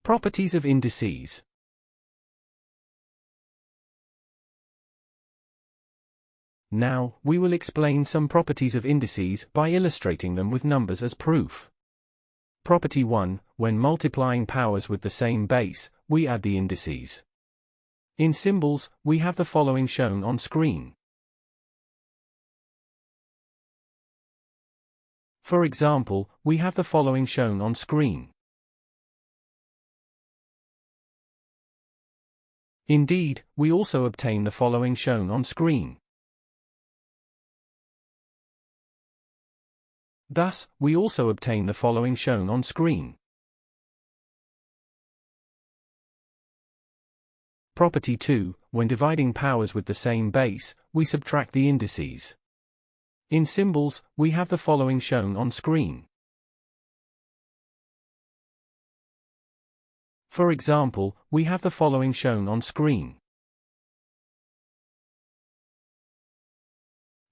Properties of indices. Now, we will explain some properties of indices by illustrating them with numbers as proof. Property 1, when multiplying powers with the same base, we add the indices. In symbols, we have the following shown on screen. For example, we have the following shown on screen. Indeed, we also obtain the following shown on screen. Thus, we also obtain the following shown on screen. Property 2, when dividing powers with the same base, we subtract the indices. In symbols, we have the following shown on screen. For example, we have the following shown on screen.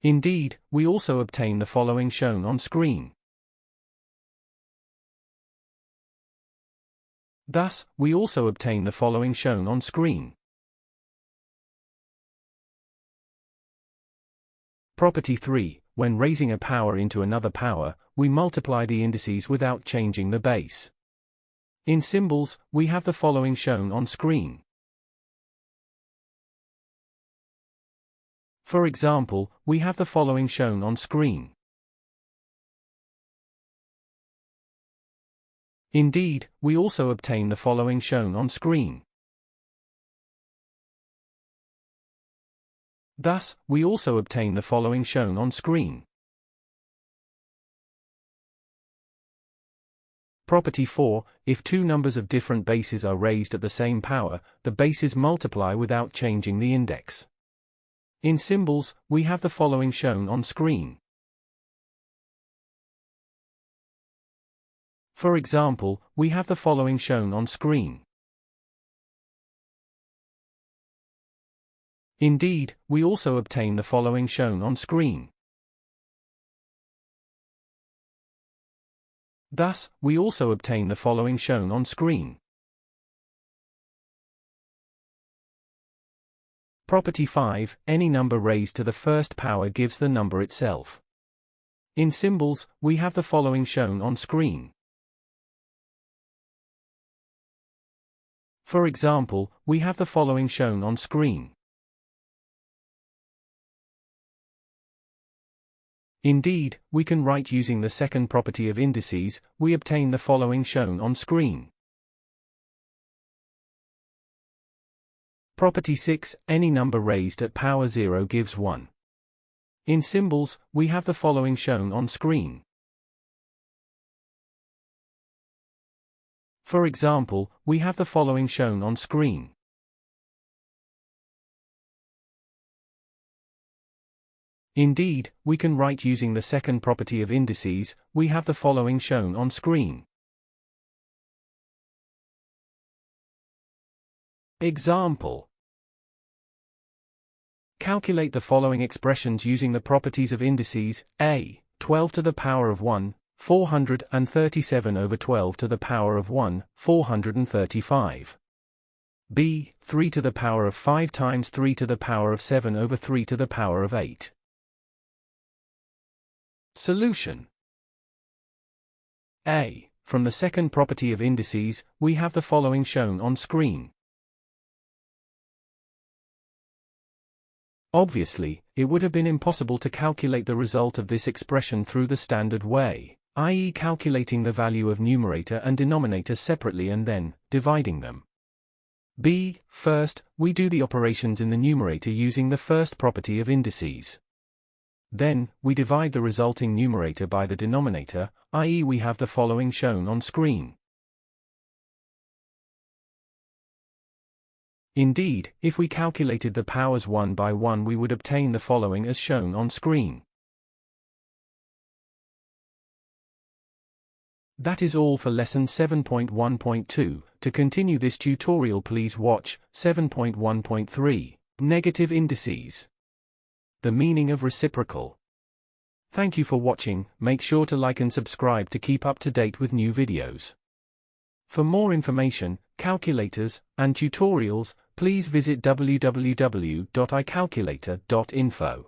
Indeed, we also obtain the following shown on screen. Thus, we also obtain the following shown on screen. Property 3, when raising a power into another power, we multiply the indices without changing the base. In symbols, we have the following shown on screen. For example, we have the following shown on screen. Indeed, we also obtain the following shown on screen. Thus, we also obtain the following shown on screen. Property 4, if two numbers of different bases are raised at the same power, the bases multiply without changing the index. In symbols, we have the following shown on screen. For example, we have the following shown on screen. Indeed, we also obtain the following shown on screen. Thus, we also obtain the following shown on screen. Property 5, any number raised to the first power gives the number itself. In symbols, we have the following shown on screen. For example, we have the following shown on screen. Indeed, we can write using the second property of indices, we obtain the following shown on screen. Property 6, any number raised at power 0 gives 1. In symbols, we have the following shown on screen. For example, we have the following shown on screen. Indeed, we can write using the second property of indices, we have the following shown on screen. Example. Calculate the following expressions using the properties of indices: a. 12 to the power of 1, 437 over 12 to the power of 1, 435. b. 3 to the power of 5 times 3 to the power of 7 over 3 to the power of 8. Solution. A. From the second property of indices, we have the following shown on screen. Obviously, it would have been impossible to calculate the result of this expression through the standard way, i.e. calculating the value of numerator and denominator separately and then dividing them. B. First, we do the operations in the numerator using the first property of indices. Then, we divide the resulting numerator by the denominator, i.e. we have the following shown on screen. Indeed, if we calculated the powers one by one we would obtain the following as shown on screen. That is all for lesson 7.1.2. To continue this tutorial please watch 7.1.3, Negative Indices. The meaning of reciprocal. Thank you for watching, make sure to like and subscribe to keep up to date with new videos. For more information, calculators, and tutorials, please visit www.icalculator.info.